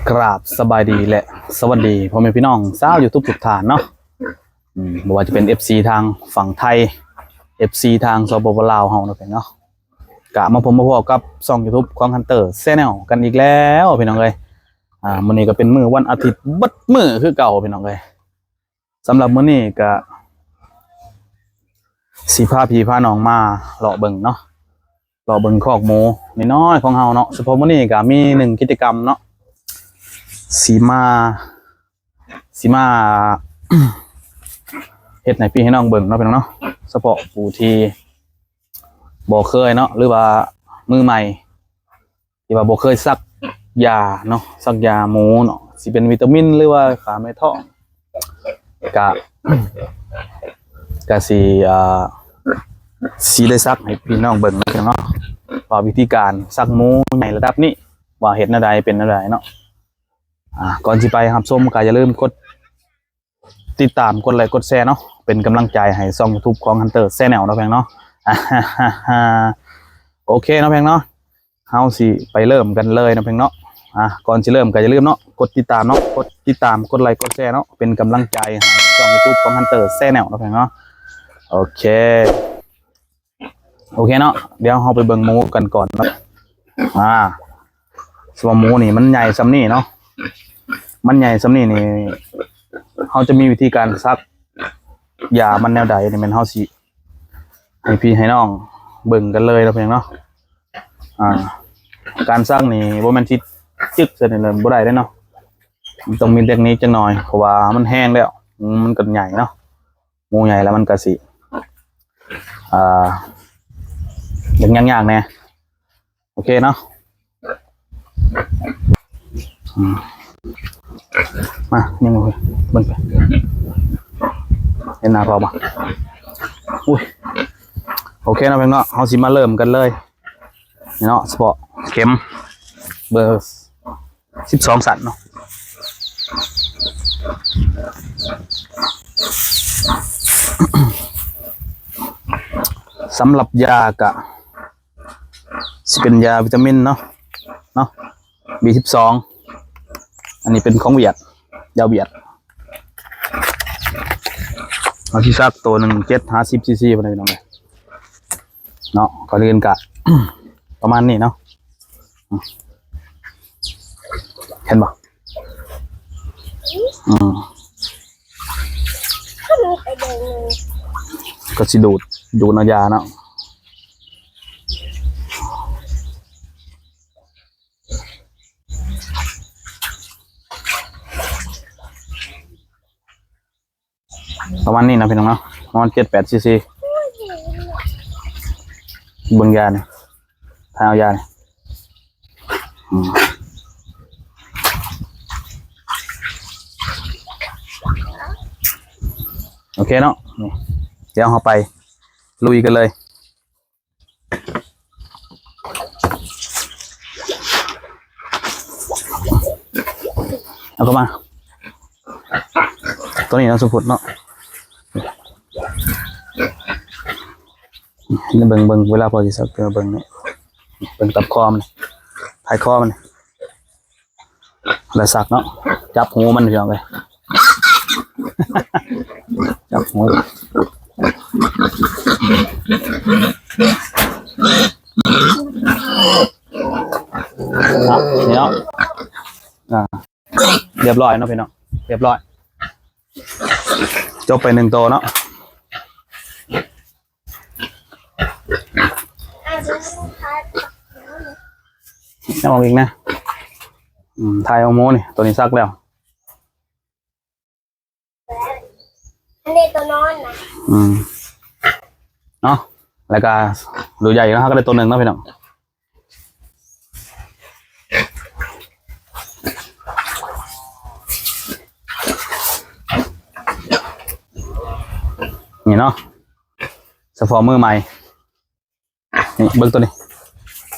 กราบสบายดีและสวัสดีพ่อแม่พี่น้องชาว YouTube ทุกท่านเนาะไม่ว่าจะเป็น FC ทางฝั่งไทย FC ทางสปปลาวเฮาเนาะพี่เนาะกะมาพบกับช่อง YouTube ของ Hunter Channel กันอีกแล้วพี่น้องเอ้ยมื้อนี้ก็เป็นมื้อวันอาทิตย์บัดมื้อคือเก่าพี่น้องเอ้ยสำหรับมื้อนี้ก็สิพาพี่พาน้องมาเลาะเบิ่งเนาะเลาะเบิ่งคอกหมูน้อยๆของเฮาเนาะเฉพาะมื้อนี้ก็มี1กิจกรรมเนาะสีมาเฮ็ดให้พี่ให้น้องเบิ่งเนาะพี่น้องเนาะเฉพาะผู้ที่บ่เคยเนาะหรือว่ามือใหม่ที่ว่าบ่เคยซักยาเนาะซักยาหมูเนาะสิเป็นวิตามินหรือว่าขาไม่ท้องก็สิได้ซักให้พี่น้องเบิ่งเนาะว่าวิธีการซักหมูใหญ่ระดับนี้ว่าเฮ็ดแนวใดเป็นแนวใดเนาะก่อนสิไปรับชมก็อย่าลืมกดติดตามกดไลค์กดแชร์เนาะเป็นกำลังใจให้ช่อง YouTube ของ Hunter Channel เนาะแพงเนาะโอเคเนาะแพงเนาะเฮาสิไปเริ่มกันเลยเนาะแพงเนาะก่อนสิเริ่มก็อย่าลืมเนาะกดติดตามเนาะกดติดตามกดไลค์กดแชร์เนาะเป็นกำลังใจให้ช่อง YouTube ของ Hunter Channel เนาะแพงเนาะโอเคเนาะเดี๋ยวเฮาไปเบิ่งหมูกันก่อนเนาะส่วนหมูนี่มันใหญ่ซำนี้เนาะมันใหญ่สำนี่นี่เขาจะมีวิธีการซักยามันแนวใดนี่มันเขาสิให้พี่ให้น้องเบิ่งกันเลยนะเพียงเนาะการซักนี่บ่แม่นสิจึกซะนี่เลยบ่ได้เด้เนาะมันต้องมีเทคนิคจังหน่อยเพราะว่ามันแห้งแล้วมันก็ใหญ่เนาะงูใหญ่แล้วมันก็สิอย่างยากๆแน่โอเคเนาะมายังไงเบิ่งไปเห็นหน้าพอปะอุ้ยโอเคนะเพื่อนเนาะเขาสิมาเริ่มกันเลยนี่เนาะสปอร์ตเข็มเบอร์12สันเนาะสำหรับยากะสิเป็นยาวิตามินเนาะB12อันนี้เป็นของเวียดยาเวียดเอาที่ซักตัวหนึ่ง750 ซีซีไปเลยน้องเลยเนาะก็เรียนกะ ประมาณนี้เนาะเห็นปะก็สิดูดเอายาเนาะประมาณนี้นะพี่น้องเนาะประมาณ7-8 ซีซีเบิ่งยาเนี่ยทายเอายาเนี่ยโอเคเนาะนี่เดี๋ยวเราไปลุยกันเลยเอาเข้ามาตัวนี้เราสุดเนาะนี่เบิ่งเวลาพอสิสักเบิ่งเนี่ยเบิ่งตับคอมันถ่ายคอมันแล้วสักเนาะจับหูมันเพียงเลยจับหูนี่เนาะเรียบร้อยเนาะพี่เนาะเรียบร้อยจบไป1ตัวเนาะเอาอีกนะทายเอาโมนี่ตัวนี้ซักแล้วอันนี้ตัวนอนนะเนาะ แล้วก็ดูใหญ่นะฮะก็ได้ตัวหนึ่งเนาะพี่น้องนี่เนาะสปอร์มือใหม่นี่เบิ้งตัวนี้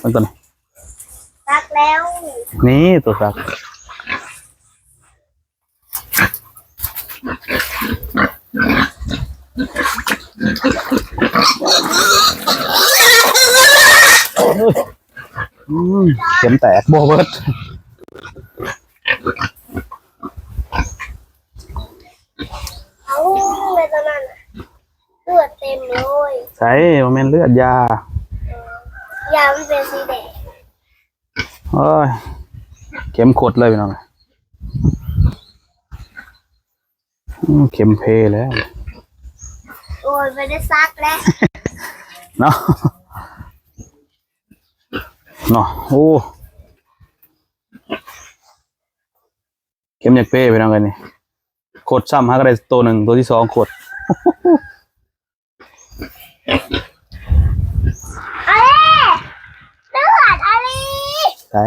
ซักแล้วนี่ตัวซักเข็มแตกโบเบิร์ตเอาไปตอนนั้นเลือดเต็มเลยใช่มันเป็นเลือดยามันเป็นสีแดงโอ้ยเข็มขดเลยพี่น้องเข็มเพแล้วโอ้ยไม่ได้ซักแล้วเนาะโอ้เข็มอยากเป้ไปน้องกันนี่ขดซ้ำฮะก็ได้ตัวหนึ่งตัวที่สองขดอะไรไหน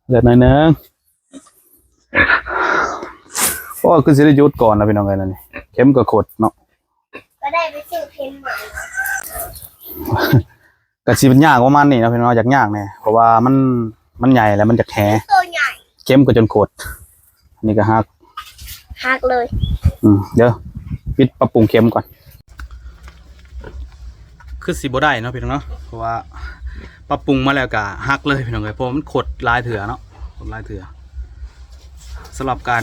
เลือดหน่อยนึงโอ้คือสิได้ยุดก่อนนะพี่น้องกันนี่เข็มก็ขดเนาะก็ได้ไปซื้อเข็มใหม่กระสีมันยากประมาณนี้นะพี่น้องอยากยากเนี่ยเพราะว่ามันใหญ่แล้วมันจะแข็งตัวใหญ่เข็มก็จนขดอันนี้ก็หักเลยเดี๋ยวปิดปรับปรุงเข็มก่อนคือสีบ่ได้เนาะพี่น้องเนาะเพราะว่าปรับปรุงมาแล้วก็หักเลยพี่น้องเลยเพราะมันขดลายเถื่อเนาะขดลายเถื่อสำหรับการ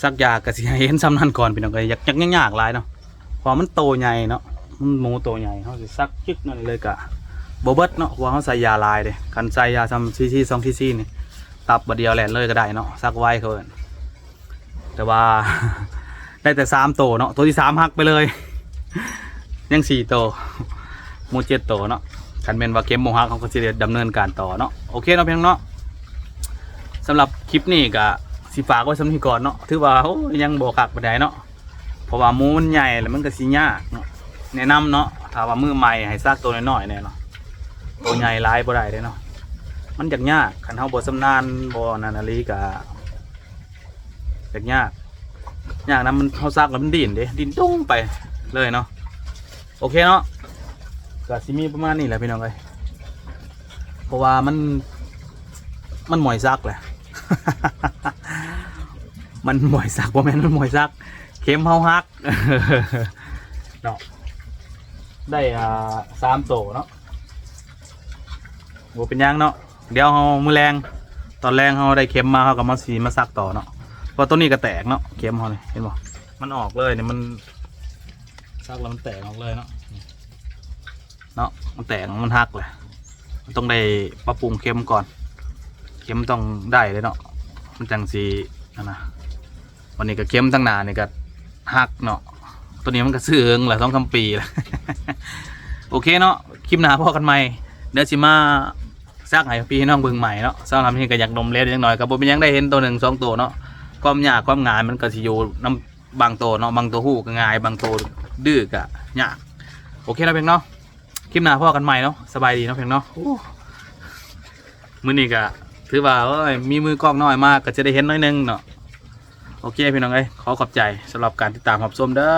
ซักยากระสีเห็นซ้ำนั่นก่อนพี่น้องเลยอยากยากลายเนาะเพราะมันโตใหญ่เนาะมันหมูโตใหญ่เขาสิซักจึ๊กนั่นเลยกะโบเบิร์ตเนาะว่าเขาใส่ยาลายเลยกันใส่ยาทำซี2 ccนี่ตับบัดเดียวแหลนเลยก็ได้เนาะซักไว้เขาแต่ว่า ได้แต่3 โตเนาะตัวที่3หักไปเลยยัง4 โตหมู7 โตเนาะคันเป็นว่าเข็มโมหักเขาก็จะดำเนินการต่อเนาะโอเคเนาะเพียงเนาะสำหรับคลิปนี้ก็สิฝากไว้สำหรับก่อนเนาะถือว่าโอ้ยังโบกักไปได้เนาะเพราะว่าหมูมันใหญ่แล้วมันก็สิยากเนาะแนะนำเนาะถ้าว่ามือใหม่ให้ซักตัวน้อยๆเนี่ยเนาะตัวใหญ่หลายบ่ได้เลยเนาะมันยากคันเฮาบ่ชำนาญบ่นั่นอะไรก็ยากนะมันเฮาซักแล้วมันดิ้นตุ้งไปเลยเนาะโอเคเนาะก็สิมีประมาณนี้แหละพี่น้องเอ้ยเพราะว่ามันหมอยซักแหละ มันหมอยซักบ่แม่นมันหมอยซักเข็มเฮาฮักเนาะได้3 โตเนาะโหเป็นยังเนาะเดี๋ยวเฮามื้อแรงตอนแรงเฮาได้เข็มมาเฮาก็มาสีมาซักต่อเนาะเพราะตัวนี้ก็แตกเนาะเข็มเฮานี่เห็นบ่มันออกเลยเนี่ยมันซักแล้วมันแตกออกเลยเนาะมันแตกมันหักเลยมันต้องได้ปรับปรุงเข็มก่อนเข็มต้องได้เลยเนาะมันจังสีนะวันนี้ก็เข็มตั้งนานนี่ก็หักเนาะตัวนี้มันก็ซื้อเองแหละ2-3 ปีแล้ว โอเคเนาะคลิปหน้าพอกันใหม่เดี๋ยวสิมาซักให้พี่น้องเบิ่งใหม่เนาะสำหรับที่ก็อยากนมเล็ดจังหน่อยกับผมยังได้เห็นตัว1 2 ตัวเนาะความยากความง่ายมันก็สิอยู่น้ำบางตัวเนาะบางตัวหู้ก็ง่ายบางตัวดื้อก็ยากโอเคนะเพียงเนาะคลิปหน้าพอกันใหม่เนาะสบายดีเนาะเพียงเนาะมื้อนี้ก็ถือว่ามีมือกล้องน้อยมากก็จะได้เห็นน้อยนึงเนาะโอเคพี่น้องเอ้ยขอขอบใจสำหรับการติดตามรับชมเด้อ